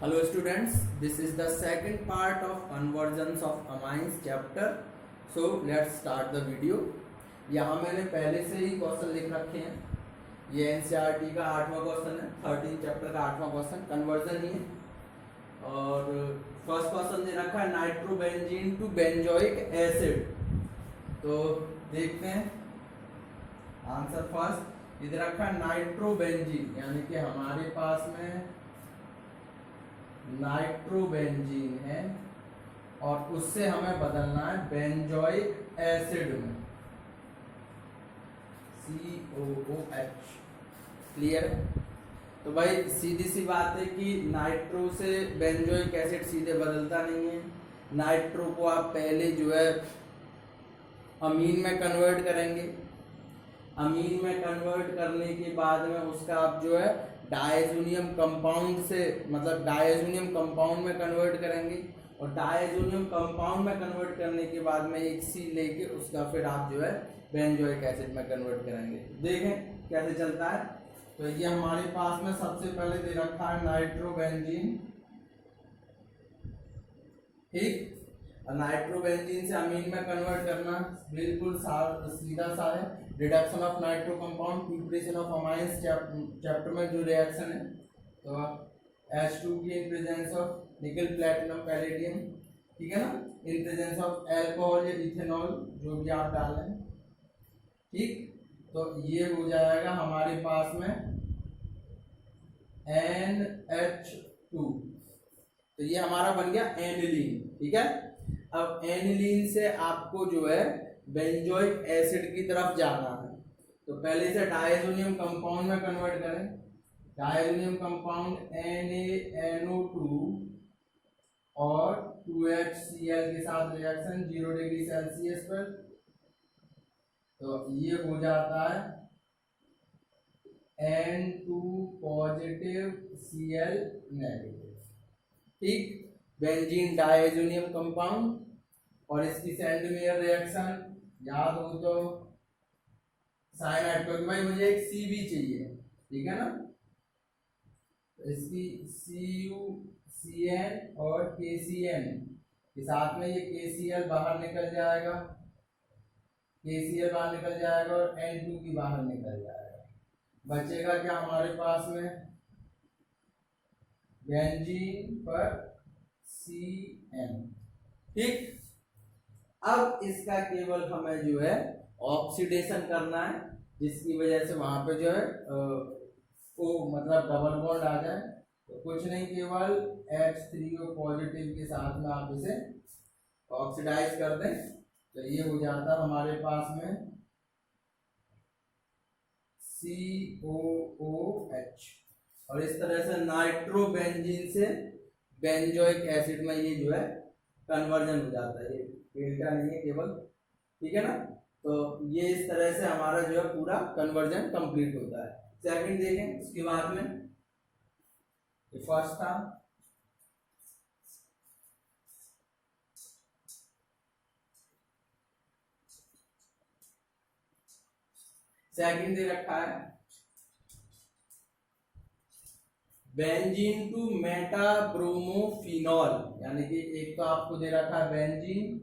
Hello students, this is the second part of conversions of amines chapter. So let's start the video. यहाँ मैंने पहले से ही question लिख रखे हैं. ये एनसीईआरटी का 8वां क्वेश्चन है, 13 चैप्टर का 8वां क्वेश्चन कन्वर्जन ही है. और फर्स्ट क्वेश्चन दे रखा है नाइट्रोबेंजीन टू बेंजोइक एसिड. तो देखते हैं आंसर. फर्स्ट इधर रखा है नाइट्रोबेंजीन, यानी कि हमारे पास में नाइट्रोबेंजीन है और उससे हमें बदलना है बेंजोइक एसिड में, COOH. क्लियर है? तो भाई सीधी सी बात है कि नाइट्रो से बेंजोइक एसिड सीधे बदलता नहीं है. नाइट्रो को आप पहले जो है अमीन में कन्वर्ट करेंगे. अमीन में कन्वर्ट करने के बाद में उसका आप जो है डायजोनियम कंपाउंड से मतलब डायजोनियम कंपाउंड में कन्वर्ट करेंगे. और डायजोनियम कंपाउंड में कन्वर्ट करने के बाद में एक सी लेके उसका फिर आप जो है बेंजोइक एसिड में कन्वर्ट करेंगे. देखें कैसे चलता है. तो ये हमारे पास में सबसे पहले दे रखा है नाइट्रोबेंजीन. ठीक, नाइट्रोबेंजीन से अमीन में कन्वर्ट करना बिल्कुल सीधा सा है. Reduction of nitro compound, purification of amines chapter में जो रिएक्शन है. तो H2 की इन प्रेजेंस ऑफ निकल प्लेटिनम पैलेडियम, ठीक है ना, इन प्रेजेंस ऑफ अल्कोहल या इथेनॉल जो भी आप डालें. ठीक, तो ये हो जाएगा हमारे पास में NH2. तो ये हमारा बन गया एनिलीन. ठीक है, अब एनिलीन से आपको जो है बेंजोइक एसिड की तरफ जाना है. तो पहले से डायजोनियम कंपाउंड में कन्वर्ट करें. डायजोनियम कंपाउंड NaNO2 और 2HCl के साथ रिएक्शन 0 डिग्री सेल्सियस पर. तो ये हो जाता है N2 पॉजिटिव Cl नेगेटिव. ठीक, बेंजीन डायजोनियम कंपाउंड और इसकी सेंडमेयर रिएक्शन याद हो तो साइनाइड, क्योंकि भाई मुझे एक सी भी चाहिए. ठीक है ना, तो इसकी CuCN और KCN के साथ में ये KCl बाहर निकल जाएगा. KCl बाहर निकल जाएगा और N2 की बाहर निकल जाएगा. बचेगा क्या हमारे पास में बेंजीन पर CN. ठीक, अब इसका केवल हमें जो है ऑक्सीडेशन करना है, जिसकी वजह से वहां पे जो है वो मतलब डबल बॉन्ड आ जाए. तो कुछ नहीं, केवल H3O पॉजिटिव के साथ में आप इसे ऑक्सीडाइज कर दें. तो ये हो जाता है हमारे पास में COOH. और इस तरह से नाइट्रोबेंजीन से बेंजोइक एसिड में ये जो है कन्वर्जन हो जाता है. ये डेल्टा नहीं है केवल. ठीक है ना, तो ये इस तरह से हमारा जो है पूरा कन्वर्जन कंप्लीट होता है. सेकंड देखें उसके बाद में. फर्स्ट था सेकंड दे रखा है बेंजीन टू मेटाब्रोमोफिनॉल, यानी कि एक तो आपको दे रखा है बेंजीन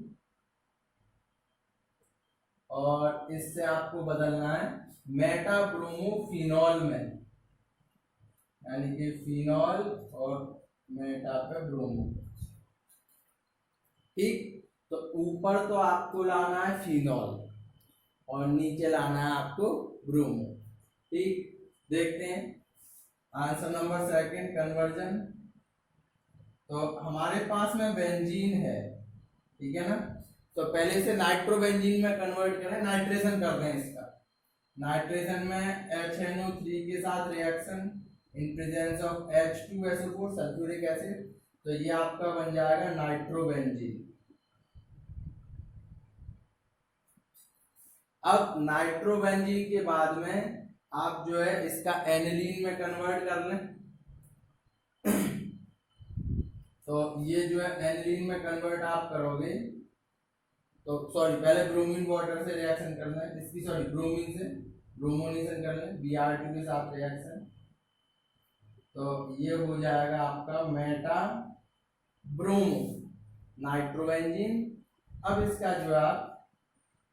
और इससे आपको बदलना है मेटाब्रोमोफिनॉल में, यानी कि फिनॉल और मेटा पे ब्रोमो. ठीक, तो ऊपर तो आपको लाना है फिनॉल और नीचे लाना है आपको ब्रोमो. ठीक, देखते हैं आंसर नंबर सेकंड कन्वर्जन. तो हमारे पास में बेंजीन है. ठीक है ना, तो पहले से नाइट्रोबेंजीन में कन्वर्ट करें, नाइट्रेशन कर दें इसका. नाइट्रेशन में HNO3 के साथ reaction in presence of H2SO4 sulphuric acid. तो ये आपका बन जाएगा नाइट्रोबेंजीन. अब नाइट्रोबेंजीन के बाद में आप जो है इसका एनिलीन में कन्वर्ट कर लें. तो ये जो है एनिलीन में कन्वर्ट आप करोगे तो सॉरी पहले ब्रोमीन वाटर से रिएक्शन करना है. इसकी सॉरी ब्रोमीन से ब्रोमोनेशन कर लें Br2 के साथ रिएक्शन. तो ये हो जाएगा आपका मेटा ब्रोमो नाइट्रोबेंजीन। अब इसका जो आप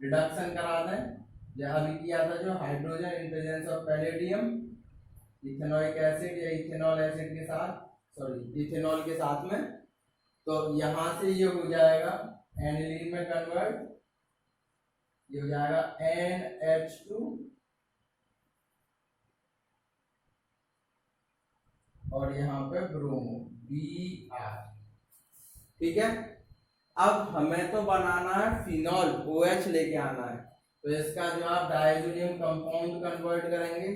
रिडक्शन करा दें, जो अभी किया था, जो hydrogen in presence of palladium ethanoic acid या इथेनॉल एसिड के साथ, सॉरी इथेनॉल के साथ में, तो यहां से ये हो जाएगा एनिलीन में कन्वर्ट, ये हो जाएगा NH2 और यहाँ पे ब्रोमो Br। ठीक है, अब हमें तो बनाना है फिनॉल, OH लेके आना है, तो इसका जो आप डायजोनियम कंपाउंड कन्वर्ट करेंगे,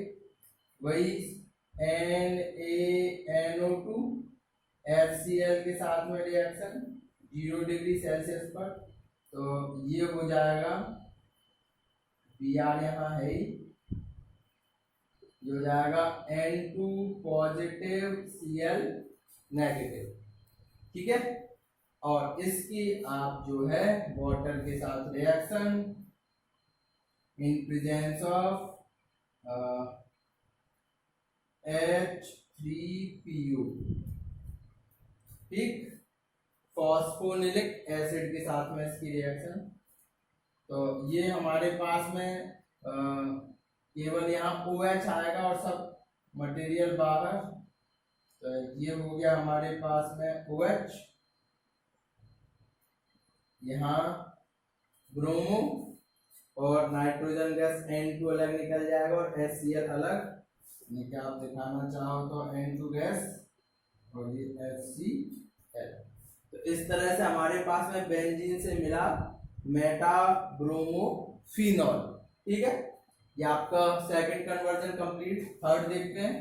वही NaNO2 HCl के साथ में रिएक्शन 0 डिग्री सेल्सियस पर, तो ये हो जाएगा Br यहाँ है ही, ये हो जाएगा N2 पॉजिटिव Cl नेगेटिव। ठीक है, और इसकी आप जो है वाटर के साथ reaction in presence of H3PO, ठीक, फॉस्फोनिलिक एसिड के साथ में इसकी रिएक्शन। तो ये हमारे पास में केवल यहाँ OH आएगा और सब मटेरियल बाहर, तो ये हो गया हमारे पास में OH, यहाँ ब्रोमो और नाइट्रोजन गैस N2 अलग निकल जाएगा और HCl अलग, यानी कि आप दिखाना चाहो तो N2 गैस और ये HCl। तो इस तरह से हमारे पास में बेंजीन से मिला मेटा ब्रोमो फिनॉल। ठीक है, ये आपका सेकंड कन्वर्जन कंप्लीट। थर्ड देखते हैं।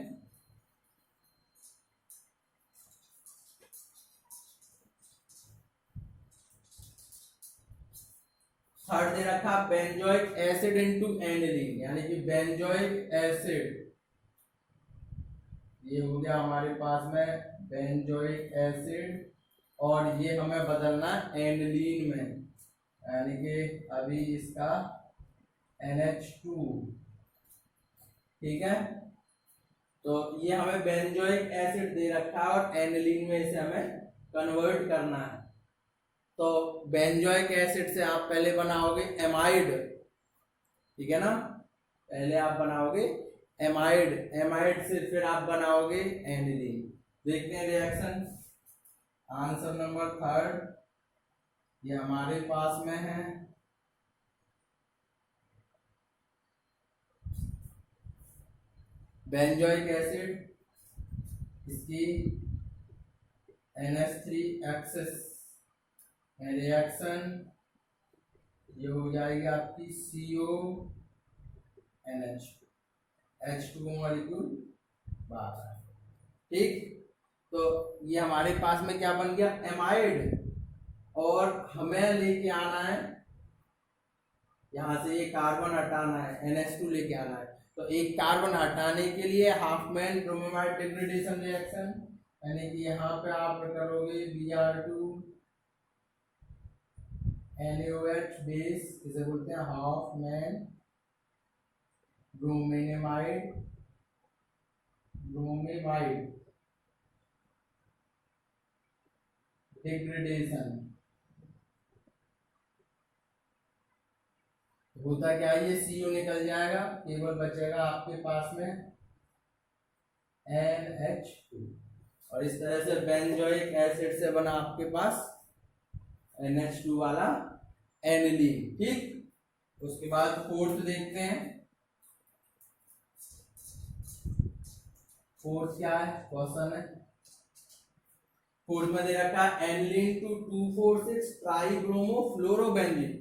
थर्ड दे रखा बेंजोइक एसिड इनटू एनिलीन, यानी कि बेंजोइक एसिड, ये हो गया हमारे पास में बेंजोइक एसिड और ये हमें बदलना एनिलीन में, यानी कि अभी इसका NH2। ठीक है, तो ये हमें बेंजोइक एसिड दे रखा है और एनिलीन में इसे हमें कन्वर्ट करना है। तो बेंजोइक एसिड से आप पहले बनाओगे एमाइड, ठीक है ना, पहले आप बनाओगे एमाइड, एमाइड से फिर आप बनाओगे एनिलीन। देखते हैं रिएक्शन। आंसर नंबर थर्ड ये हमारे पास में है बेंजोइक एसिड, इसकी NH3 एक्सेस रिएक्शन, ये हो जाएगी आपकी CONH H2O मॉलिक्यूल बाहर। ठीक, तो ये हमारे पास में क्या बन गया एमाइड, और हमें लेके आना है यहां से ये कार्बन हटाना है, NH2 लेके आना है। तो एक कार्बन हटाने के लिए हाफमैन ब्रोमीमाइड डिग्रेडेशन रिएक्शन, यानी कि यहाँ पे आप करोगे Br2 NaOH बेस, इसे बोलते हैं हाफमैन ब्रोमीमाइड डिग्रेडेशन। होता क्या है, ये CO निकल जाएगा, केवल बचेगा आपके पास में NH2, और इस तरह से बेंजोइक एसिड से बना आपके पास NH2 वाला एनिलीन। ठीक, उसके बाद फोर्थ देखते हैं। फोर्थ क्या है, क्वेश्चन है, फोर्थ में दे रखा है aniline to 2,4,6 tribromo fluorobenzene.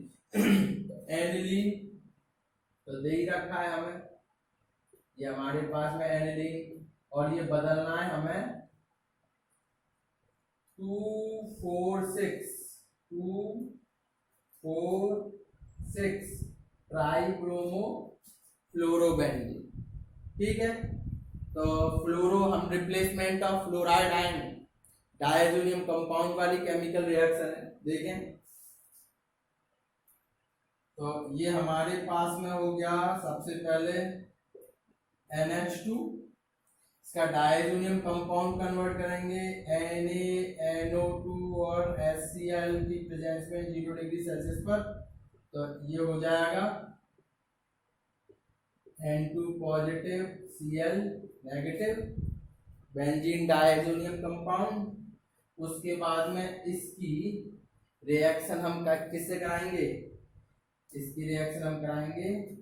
Aniline तो दे ही रखा है हमें, ये हमारे पास में एनिलीन, और ये बदलना है हमें 2,4,6 ट्राइब्रोमो फ्लोरोबेंजीन। ठीक है, तो फ्लोरो हम replacement of fluoride ion diazonium compound वाली केमिकल रिएक्शन है। देखें तो ये हमारे पास में हो गया सबसे पहले NH2 इसका डायजोनियम कंपाउंड कन्वर्ट करेंगे NaNO2 और HCl की प्रेजेंस में 0 डिग्री सेल्सियस पर, तो ये हो जाएगा N2 positive Cl negative benzene diazonium compound. उसके बाद में इसकी रिएक्शन हम किससे कराएंगे, इसकी रिएक्शन हम कराएंगे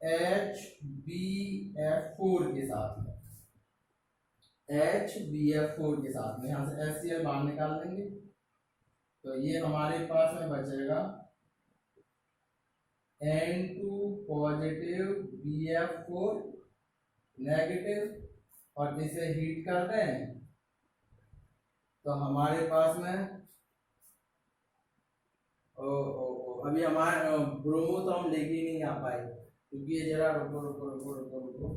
HbF4 के साथ में, HbF4 के साथ में, यहाँ से HCl बाहर निकाल देंगे, तो ये हमारे पास में बचेगा N2 पॉजिटिव BF4 नेगेटिव, और इसे हीट कर दें तो हमारे पास में अभी हमारे ब्रोमो तो हम लेके ही नहीं आ पाए, क्योंकि ये जरा रुको रुको रुको रुको रुको,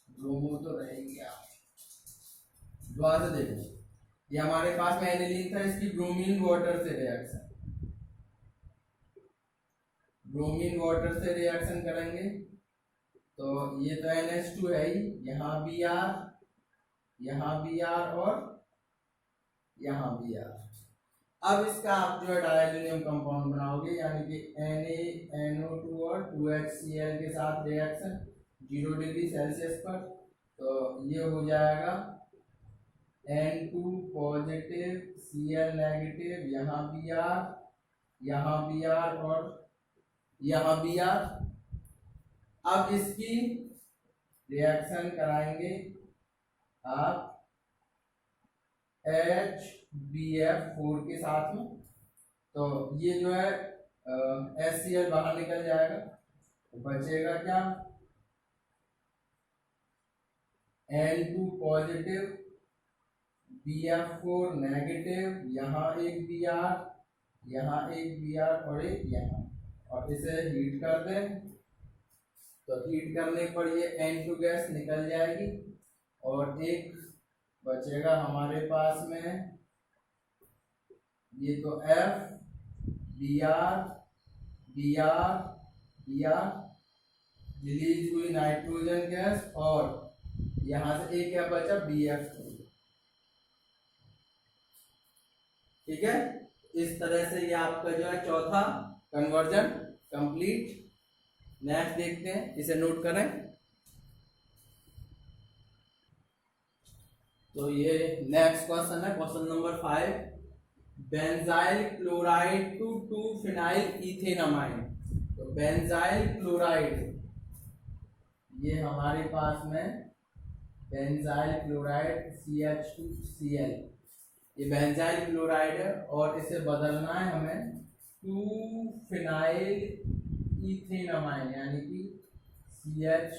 ब्रोमो तो रहेगी आप दोबारा से देखो, ये हमारे पास में एनिलीन था, इसकी ब्रोमीन वाटर से रिएक्शन, ब्रोमीन वाटर से रिएक्शन करेंगे, तो ये तो NH2 है ही, यहाँ Br, यहाँ Br और यहाँ Br। अब इसका आप जो है डायजोनियम कंपाउंड बनाओगे, यानी कि NaNO2 और 2HCl के साथ रिएक्शन 0 डिग्री सेल्सियस पर, तो ये हो जाएगा N2 पॉजिटिव Cl नेगेटिव, यहाँ Br, यहाँ Br और यहाँ Br। अब इसकी रिएक्शन कराएंगे आप HbF4 के साथ में, तो ये जो है HCl बाहर निकल जाएगा, तो बचेगा क्या N2 पॉजिटिव BF4 नेगेटिव, यहाँ एक Br, यहाँ एक Br और एक यहाँ, और इसे हीट कर दें, तो हीट करने पर ये N2 गैस निकल जाएगी, और एक बचेगा हमारे पास में, ये तो F Br Br Br release हुई नाइट्रोजन गैस, और यहां से एक क्या बचा BF2। ठीक है, इस तरह से ये आपका जो है चौथा कन्वर्जन कंप्लीट। नेक्स्ट देखते हैं, इसे नोट करें। तो ये नेक्स्ट क्वेश्चन है, question number 5, benzyl chloride to 2 phenyl ethanamine. तो बेंजाइल क्लोराइड, ये हमारे पास में बेंजाइल क्लोराइड CH2Cl, ये बेंजाइल क्लोराइड है, और इसे बदलना है हमें 2 फिनाइल इथेनामाइन, यानी कि CH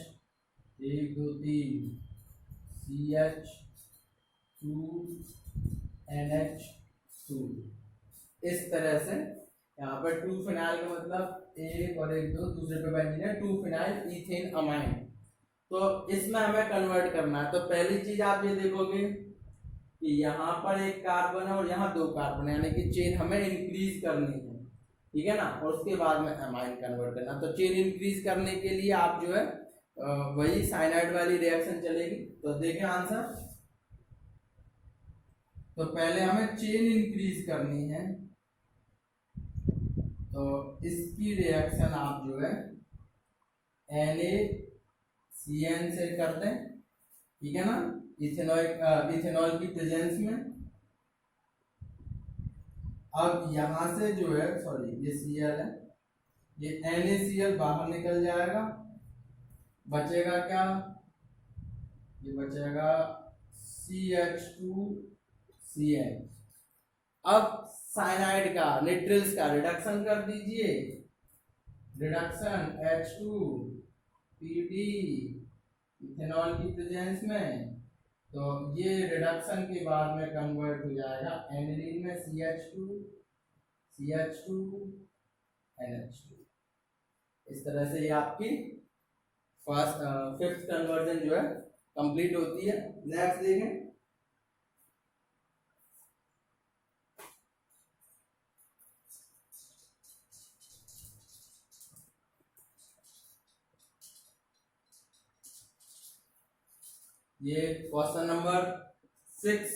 1 2 3 CH2NH2। इस तरह से यहाँ पर 2 फिनाइल का मतलब 1 और 1 2, दूसरे पे बेंजीन है 2 फिनाइल इथेन अमाइन। तो इसमें हमें कन्वर्ट करना है। तो पहली चीज आप ये देखोगे कि यहाँ पर एक कार्बन है और यहाँ 2 कार्बन है, यानी कि चेन हमें इंक्रीज करनी है, ठीक है ना, और उसके बाद में अमाइन कन्वर्ट करना। तो चेन इंक्रीज करने के लिए आप जो है वही साइनाइड वाली रिएक्शन चलेगी। तो देखें आंसर, तो पहले हमें चेन इंक्रीज करनी है, तो इसकी रिएक्शन आप जो है NaCN से कर दें, ठीक है ना, इथेनॉल की प्रेजेंस में। अब यहां से जो है, सॉरी ये Cl है, ये NaCl बाहर निकल जाएगा, बचेगा क्या, ये बचेगा CH2Cl। अब साइनाइड का, निट्रिल्स का रिडक्शन कर दीजिए, रिडक्शन H2PD इथेनॉल की प्रेजेंस में, तो ये रिडक्शन के बाद में कन्वर्ट हो जाएगा एनिलीन में CH2NH2। इस तरह से ये आपकी फिफ्थ कन्वर्जन जो है कंप्लीट होती है। नेक्स्ट देखें, ये क्वेश्चन नंबर 6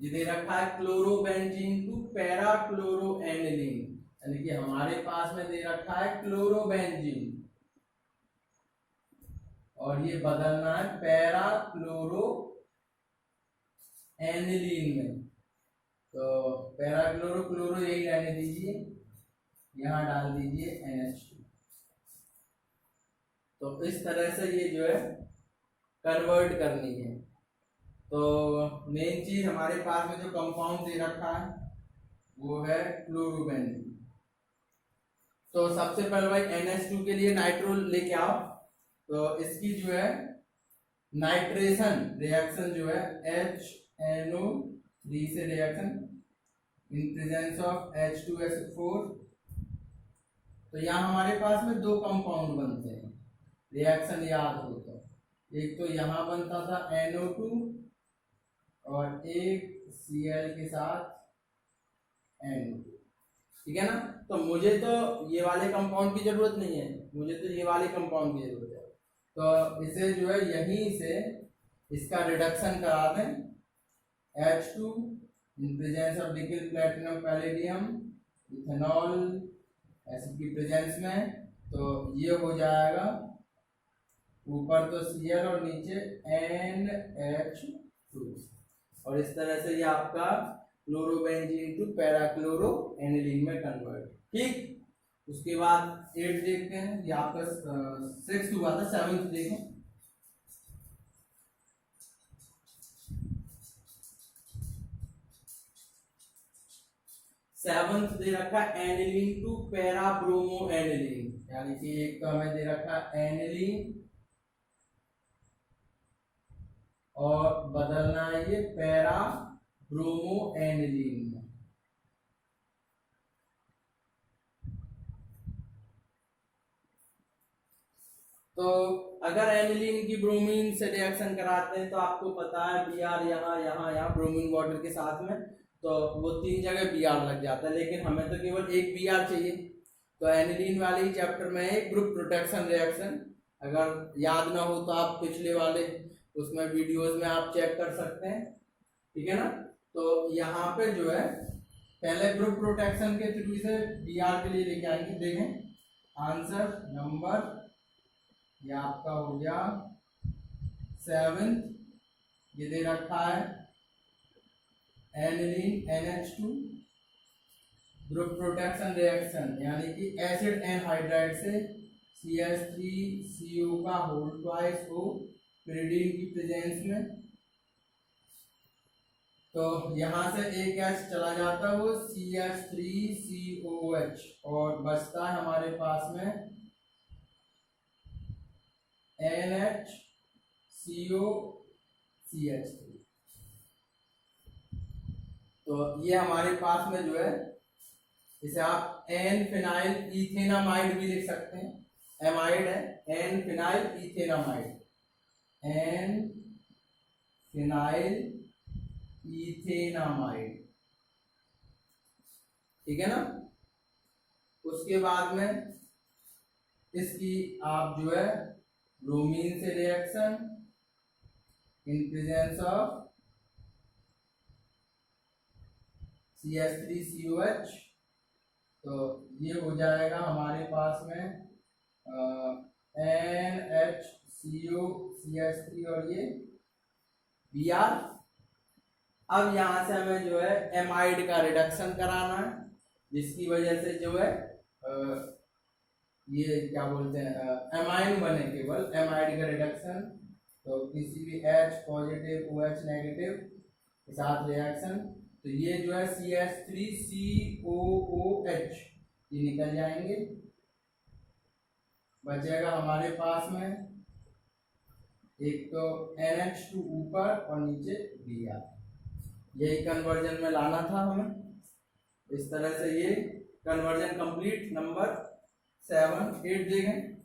ये दे रखा है क्लोरोबेंजीन टू पैरा क्लोरोएनिलीन, यानी कि हमारे पास में दे रखा है क्लोरोबेंजीन और ये बदलना है पैरा क्लोरो एनिलीन में। तो पैरा क्लोरो क्लोरो यही रहने दीजिए, यहां डाल दीजिए NH2। तो इस तरह से ये जो है कन्वर्ट करनी है। तो मेन चीज हमारे पास में जो कंपाउंड दे रखा है वो है क्लोरोबेंजीन। तो सबसे पहले भाई NH2 के लिए नाइट्रो लेके आओ। तो इसकी जो है नाइट्रेशन रिएक्शन जो है HNO3 से reaction in presence of H2SO4। तो यहाँ हमारे पास में दो कंपाउंड बनते हैं, रिएक्शन याद हो तो। एक तो यहाँ बनता था NO2 और एक Cl के साथ NO2, ठीक है ना। तो मुझे तो ये वाले कंपाउंड की जरूरत नहीं है, मुझे तो ये वाले कंपाउंड की जरूरत है। तो इसे जो है यहीं से इसका रिडक्शन करा दें, H2 in presence of liquid platinum palladium ethanol acid की प्रेजेंस में। तो ये हो जाएगा ऊपर तो Cl और नीचे NH2, और इस तरह से ये आपका chlorobenzene to para chloro aniline में कन्वर्ट। ठीक, उसके बाद 8 देखते हैं, ये आपका 6 हुआ था, 7 देखें। सेवंथ दे रखा aniline to para bromo aniline, यानी कि एक तो हमें दे रखा एनिलीन और बदलना है ये पैरा ब्रोमो एनिलीन में। तो अगर एनिलीन की ब्रोमीन से रिएक्शन कराते हैं तो आपको पता है Br यहाँ ब्रोमीन वाटर के साथ में, तो वो 3 जगह Br लग जाता है, लेकिन हमें तो केवल एक Br चाहिए। तो एनिलीन वाले ही चैप्टर में है ग्रुप प्रोटेक्शन रिएक्शन, अगर याद ना हो तो आप पिछले वाले उसमें वीडियोस में आप चेक कर सकते हैं, ठीक है ना। तो यहाँ पे जो है पहले ग्रुप प्रोटेक्शन के थ्रू से Br के लिए लेके आएंगे। देखें आंसर नंबर ये आपका हो गया 7, ये दे रखा है aniline NH2 group protection reaction, यानी कि एसिड एनहाइड्राइड से CH3CO का होल ट्वाइस O pyridine की प्रेजेंस में। तो यहां से एक H चला जाता है वो CH3COH और बचता है हमारे पास में NHCOCH3। तो ये हमारे पास में जो है इसे आप एन फिनाइल इथेनामाइड भी लिख सकते हैं, एमाइड है N phenyl ethanamide, N phenyl ethanamide, ठीक है ना। उसके बाद में इसकी आप जो है ब्रोमीन से reaction in presence of CH3COH, तो ये हो जाएगा हमारे पास में NHCOCH3 और ये Br। अब यहां से हमें जो है एमाइड का रिडक्शन कराना है, जिसकी वजह से जो है ये क्या बोलते हैं एमाइन बने, केवल एमाइड का रिडक्शन। तो किसी भी H पॉजिटिव OH नेगेटिव के साथ रिएक्शन, तो ये जो है CH3COOH ये निकल जाएंगे, बचेगा हमारे पास में एक तो NH2 ऊपर और नीचे Br। यही कन्वर्जन में लाना था हमें। इस तरह से ये कन्वर्जन कंप्लीट। नंबर 7 8 देखें।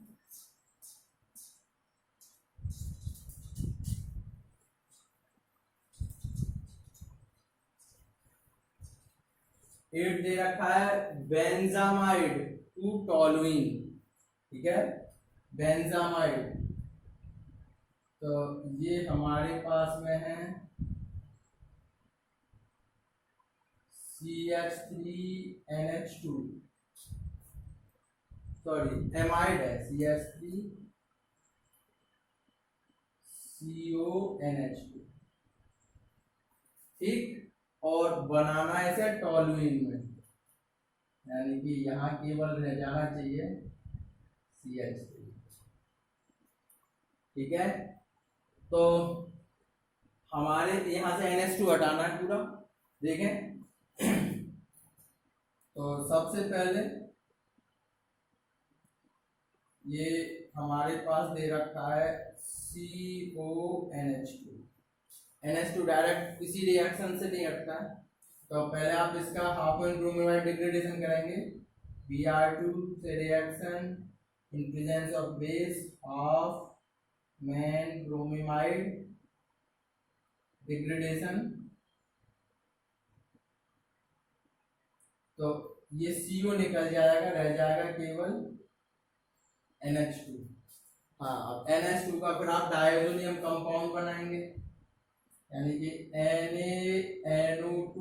एट दे रखा है बेंजामाइड टू टोलुइन, ठीक है, बेंजामाइड तो ये हमारे पास में है CH3NH2, सॉरी एमाइड है CH3CONH2, ठीक। और बनाना है इसे टॉलुइन में, यानी कि यहाँ केवल रह जाना चाहिए CH3, ठीक है। तो हमारे यहाँ से NH2 हटाना है पूरा, देखें। तो सबसे पहले ये हमारे पास दे रखा है CONH2, NH2 डायरेक्ट किसी रिएक्शन से नहीं हटता है। तो पहले आप इसका हाफ एन ब्रोमीनाइड डिग्रेडेशन करेंगे, Br2 से reaction in presence of base of मेन ब्रोमीनाइड डिग्रेडेशन। तो ये CO निकल जाएगा, रह जाएगा केवल NH2। हाँ, अब NH2 का फिर आप डायजोनियम कंपाउंड बनाएंगे, यानी कि NaNO2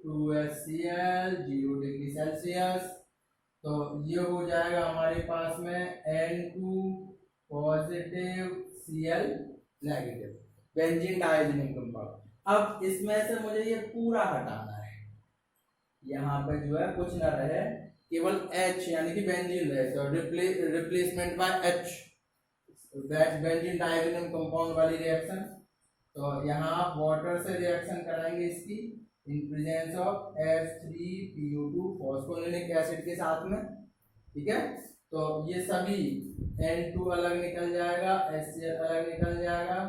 2HCl 0 डिग्री सेल्सियस। तो ये हो जाएगा हमारे पास में N2 positive Cl negative, benzene diazonium compound. अब इसमें से मुझे ये पूरा हटाना है, यहाँ पे जो है कुछ ना रहे, केवल H यानी कि बेंजीन रहे। तो replacement by H, benzene diazonium compound वाली रिएक्शन। तो यहाँ आप वाटर से रिएक्शन कराएंगे इसकी in presence of H3PO2 phosphinic acid के साथ में, ठीक है। तो ये सभी N2 अलग निकल जाएगा, HCl अलग निकल जाएगा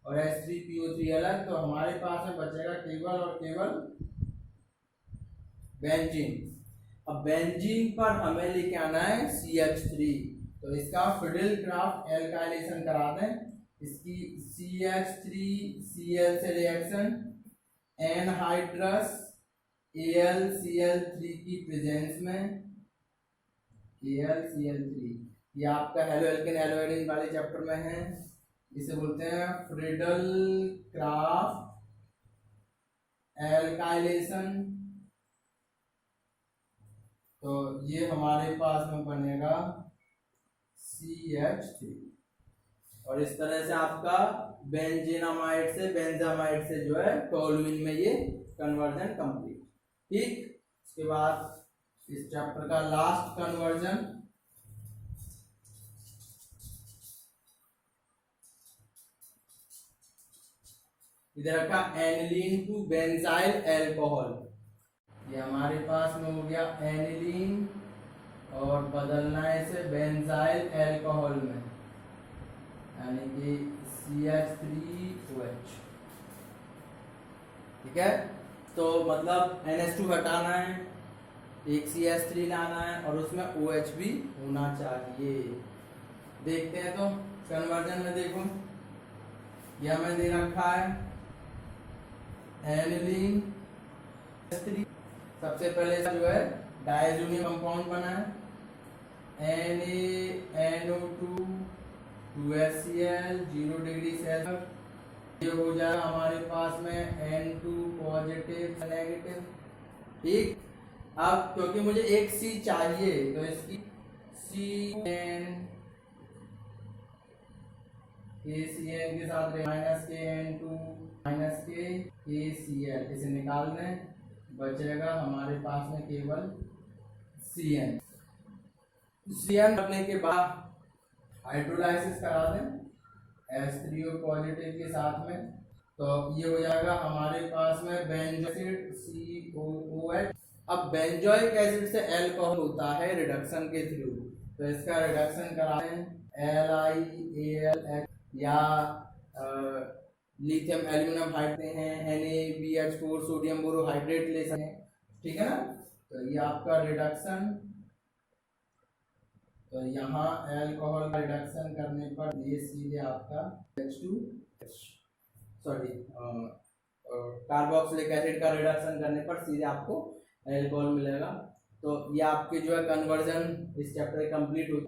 और H3PO3 अलग। तो हमारे पास में बचेगा केवल और केवल बेंजीन। अब बेंजीन पर हमें लेके आना है CH3, तो इसका फिडिलक्राफ्ट एल्काइलेशन करा दें। इसकी CH3Cl से रिएक्शन एनहाइड्रस AlCl3 की प्रेजेंस में, AlCl3 ये आपका हेलो एल्केन एल्कोहलिन वाले चैप्टर में है, इसे बोलते हैं फिडिलक्राफ्ट एल्काइलेशन। तो ये हमारे पास में बनेगा CH3 और इस तरह से आपका बेंजीनामाइड से बेंजामाइड से जो है टोलुइन में ये कन्वर्जन कंप्लीट, ठीक। इसके बाद इस चैप्टर का लास्ट कन्वर्जन, इधर का एनिलीन टू बेंजाइल अल्कोहल। ये हमारे पास में हो गया एनिलीन और बदलना है इसे बेंजाइल अल्कोहल में, यानी कि CH3OH, ठीक है। तो मतलब NH2 हटाना है, एक CH3 लाना है और उसमें OH भी होना चाहिए। देखते हैं तो कन्वर्जन में, देखो यह हमें दे रखा है एनिलीन। सबसे पहले जो है डायजोनियम कंपाउंड बना है NaNO2 2HCl 0 डिग्री सेल्सियस। ये हो जाएगा हमारे पास में N2 पॉजिटिव नेगेटिव, ठीक। अब क्योंकि मुझे एक C चाहिए तो इसकी KCN के साथ -KN2 -KCl, इसे निकाल दें, बचेगा हमारे पास में केवल CN रखने के बाद हाइड्रोलाइसिस करा दें H3O पॉजिटिव के साथ में। तो ये हो जाएगा हमारे पास में बेंजोइक COOH। अब बेंजोइक एसिड से अल्कोहल होता है रिडक्शन के थ्रू, तो इसका रिडक्शन कराते हैं LiAlH या लिथियम एल्यूमिनियम हाइड्रेट हैं NaBH4 सोडियम बोरोहाइड्रेट ले सकते हैं, ठीक है ना। तो ये आपका रिडक्शन, तो यहाँ अल्कोहल का रिडक्शन करने पर ये सीधे आपका कार्बोक्सिलिक एसिड का रिडक्शन करने पर सीधे आपको अल्कोहल मिलेगा। तो ये आपके जो है कन्वर्जन इस चैप्टर कंप्लीट हो